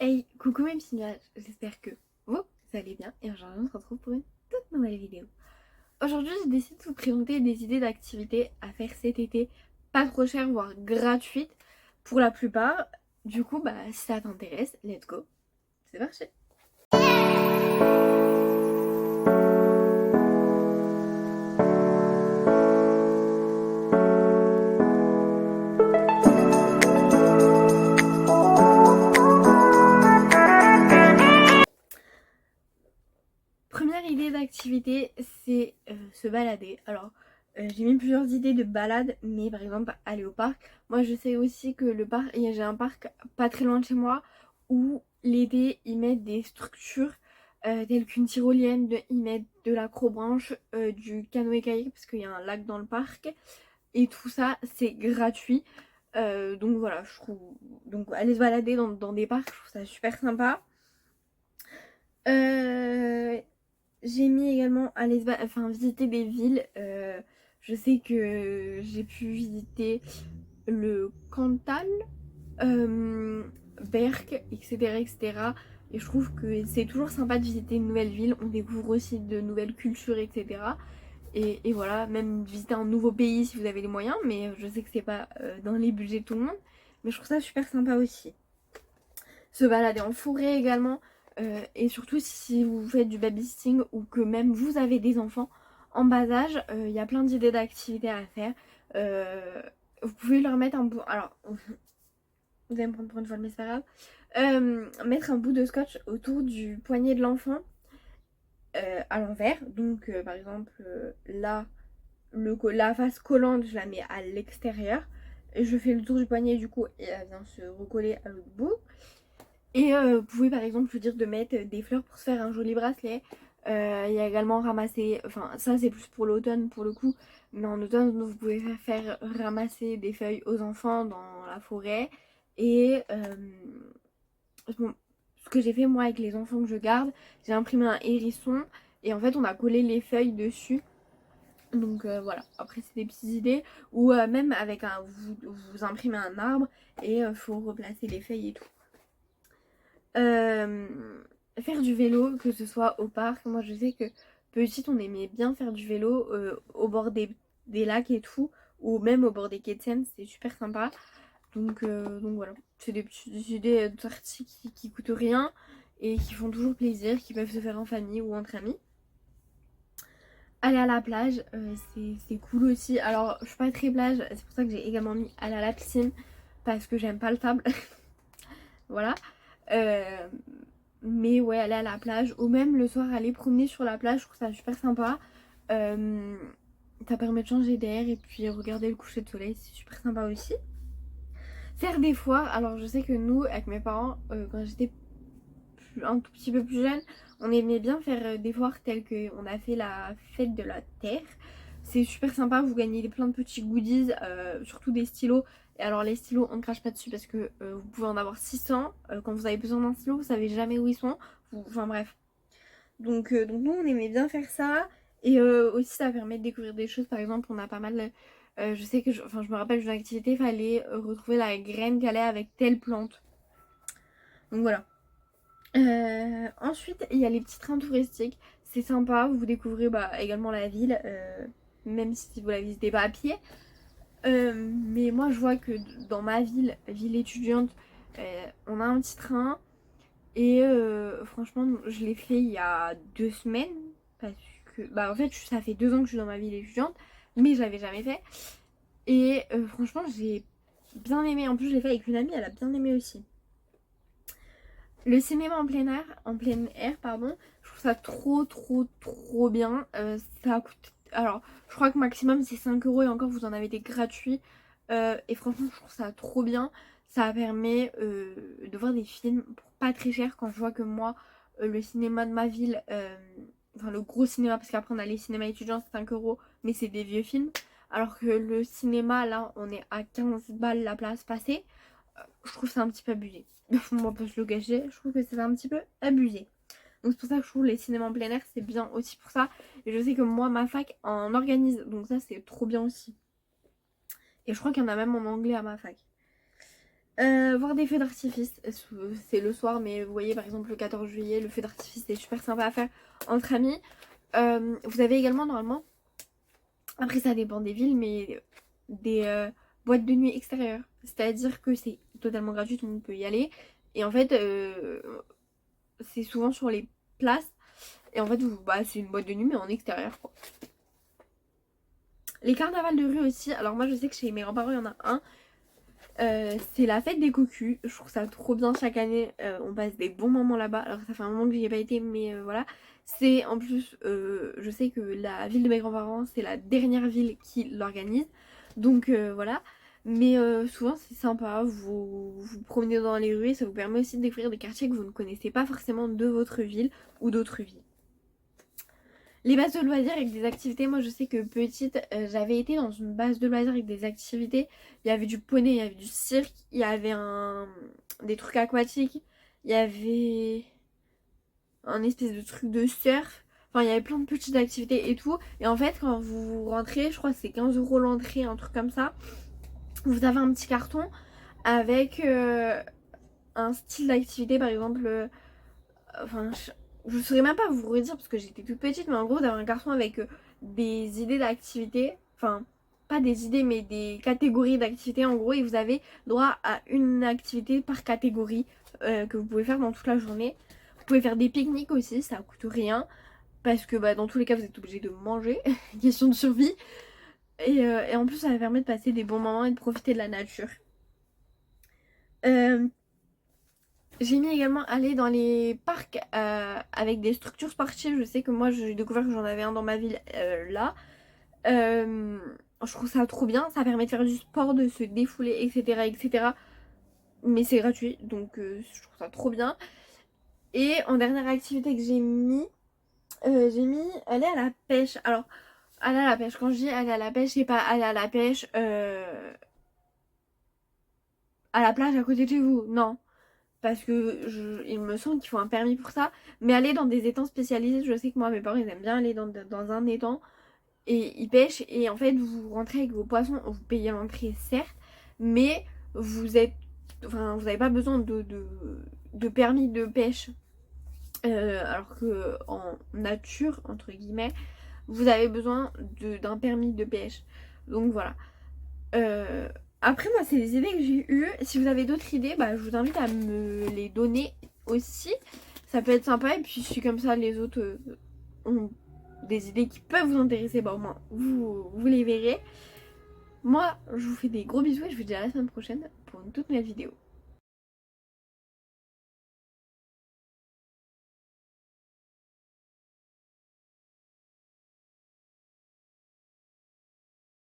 Hey, coucou mes petits nuages, j'espère que vous allez bien et aujourd'hui on se retrouve pour une toute nouvelle vidéo. Aujourd'hui j'ai décidé de vous présenter des idées d'activités à faire cet été, pas trop chères voire gratuites pour la plupart. Du coup si ça t'intéresse, let's go, c'est parti. Première idée d'activité, c'est se balader. Alors, j'ai mis plusieurs idées de balade, mais par exemple, aller au parc. Moi, je sais aussi que le parc, j'ai un parc pas très loin de chez moi où l'été, ils mettent des structures telles qu'une tyrolienne, ils mettent de l'acrobranche, du canoë-kayak, parce qu'il y a un lac dans le parc. Et tout ça, c'est gratuit. Donc voilà, je trouve. Donc, aller se balader dans des parcs, je trouve ça super sympa. Euh, j'ai mis également aller visiter des villes. Je sais que j'ai pu visiter le Cantal, euh, Berck, etc., etc. Et je trouve que c'est toujours sympa de visiter une nouvelle ville. On découvre aussi de nouvelles cultures, etc. Et voilà, même visiter un nouveau pays si vous avez les moyens. Mais je sais que c'est pas dans les budgets de tout le monde. Mais je trouve ça super sympa aussi. Se balader en forêt également. Et surtout si vous faites du babysitting ou que même vous avez des enfants en bas âge, il y a plein d'idées d'activités à faire. Euh, vous pouvez leur mettre un bout. Alors, vous allez me prendre pour une folle, mais c'est pas grave. Mettre un bout de scotch autour du poignet de l'enfant à l'envers. Donc, par exemple, là, la face collante, je la mets à l'extérieur. Et je fais le tour du poignet du coup et elle vient se recoller à l'autre bout. Et vous pouvez par exemple lui dire de mettre des fleurs pour se faire un joli bracelet. Il y a également ramasser, enfin ça c'est plus pour l'automne pour le coup, mais en automne vous pouvez faire ramasser des feuilles aux enfants dans la forêt. Et bon, ce que j'ai fait moi avec les enfants que je garde, j'ai imprimé un hérisson et en fait on a collé les feuilles dessus. Donc voilà, après c'est des petites idées. Ou même avec vous imprimez un arbre et il faut replacer les feuilles et tout. Euh, faire du vélo, que ce soit au parc. Moi, je sais que petite, on aimait bien faire du vélo au bord des lacs et tout, ou même au bord des quais de Seine, c'est super sympa. Donc voilà, c'est des petites idées de sortie qui coûtent rien et qui font toujours plaisir, qui peuvent se faire en famille ou entre amis. Aller à la plage, c'est cool aussi. Alors, je suis pas très plage, c'est pour ça que j'ai également mis aller à la piscine, parce que j'aime pas le sable. Voilà. Euh, mais ouais, aller à la plage ou même le soir aller promener sur la plage, je trouve ça super sympa. Euh, Ça permet de changer d'air et puis regarder le coucher de soleil, c'est super sympa aussi. Faire des foires, alors je sais que nous, avec mes parents, quand j'étais un tout petit peu plus jeune, on aimait bien faire des foires telles qu'on a fait la fête de la terre. C'est super sympa, vous gagnez plein de petits goodies, surtout des stylos. Et alors les stylos, on ne crache pas dessus parce que vous pouvez en avoir 600. Quand vous avez besoin d'un stylo, vous savez jamais où ils sont. Enfin bref. Donc nous, on aimait bien faire ça. Et aussi, ça permet de découvrir des choses. Par exemple, on a pas mal... je sais que, je me rappelle d'une activité, il fallait retrouver la graine qu'elle est avec telle plante. Donc voilà. Ensuite, il y a les petits trains touristiques. C'est sympa, vous découvrez également la ville, même si vous la visitez pas à pied. Mais moi, je vois que dans ma ville étudiante, on a un petit train. Et franchement, je l'ai fait il y a 2 semaines. Parce que, en fait, ça fait 2 ans que je suis dans ma ville étudiante, mais je l'avais jamais fait. Et franchement, j'ai bien aimé. En plus, je l'ai fait avec une amie, elle a bien aimé aussi. Le cinéma en plein air, pardon, je trouve ça trop trop trop bien. Ça coûte. Alors, je crois que maximum c'est 5 euros et encore vous en avez des gratuits. Et franchement, je trouve ça trop bien. Ça permet de voir des films pour pas très cher. Quand je vois que moi, le cinéma de ma ville, enfin le gros cinéma, parce qu'après on a les cinémas étudiants, c'est 5 euros, mais c'est des vieux films. Alors que le cinéma, là, on est à 15 balles la place passée. Je trouve ça un petit peu abusé. On va pas se le cacher, je trouve que c'est un petit peu abusé. Donc c'est pour ça que je trouve les cinémas en plein air c'est bien aussi pour ça. Et je sais que moi ma fac en organise, donc ça c'est trop bien aussi. Et je crois qu'il y en a même en anglais à ma fac. Voir des feux d'artifice, c'est le soir, mais vous voyez par exemple le 14 juillet, le feu d'artifice c'est super sympa à faire entre amis. Vous avez également normalement, après ça dépend des villes, mais des boîtes de nuit extérieures. C'est-à-dire que c'est totalement gratuit, tout le monde peut y aller. Et en fait, c'est souvent sur les places. Et en fait, bah, c'est une boîte de nuit mais en extérieur quoi. Les carnavals de rue aussi, alors moi je sais que chez mes grands-parents il y en a un. C'est la fête des cocus, je trouve ça trop bien chaque année, on passe des bons moments là-bas, alors ça fait un moment que j'y ai pas été mais voilà. C'est en plus, je sais que la ville de mes grands-parents c'est la dernière ville qui l'organise, donc voilà. Mais souvent c'est sympa, vous promenez dans les rues et ça vous permet aussi de découvrir des quartiers que vous ne connaissez pas forcément de votre ville ou d'autres villes. Les bases de loisirs avec des activités, moi je sais que petite, j'avais été dans une base de loisirs avec des activités. Il y avait du poney, il y avait du cirque, il y avait des trucs aquatiques, il y avait un espèce de truc de surf. Enfin, il y avait plein de petites activités et tout. Et en fait, quand vous rentrez, je crois que c'est 15 € l'entrée, un truc comme ça. Vous avez un petit carton avec un style d'activité, par exemple. Enfin, je saurais même pas vous redire parce que j'étais toute petite, mais en gros, d'avoir un carton avec des idées d'activités, enfin, pas des idées, mais des catégories d'activités en gros, et vous avez droit à une activité par catégorie que vous pouvez faire dans toute la journée. Vous pouvez faire des pique-niques aussi, ça coûte rien, parce que bah, dans tous les cas, vous êtes obligé de manger, question de survie. Et en plus, ça va permettre de passer des bons moments et de profiter de la nature. Euh, J'ai mis également aller dans les parcs avec des structures sportives. Je sais que moi j'ai découvert que j'en avais un dans ma ville là. Je trouve ça trop bien. Ça permet de faire du sport, de se défouler, etc. etc. Mais c'est gratuit donc je trouve ça trop bien. Et en dernière activité que j'ai mis aller à la pêche. Alors, aller à la pêche, quand je dis aller à la pêche, c'est pas aller à la pêche à la plage à côté de chez vous. Non. Parce que il me semble qu'il faut un permis pour ça. Mais aller dans des étangs spécialisés, je sais que moi mes parents ils aiment bien aller dans un étang et ils pêchent et en fait vous rentrez avec vos poissons, vous payez l'entrée certes, mais vous êtes, enfin vous n'avez pas besoin de permis de pêche. Alors que en nature entre guillemets vous avez besoin d'un permis de pêche. Donc voilà. Euh, Après, moi, c'est les idées que j'ai eues. Si vous avez d'autres idées, bah, je vous invite à me les donner aussi. Ça peut être sympa. Et puis, si comme ça, les autres ont des idées qui peuvent vous intéresser, bah, au moins, vous les verrez. Moi, je vous fais des gros bisous et je vous dis à la semaine prochaine pour une toute nouvelle vidéo.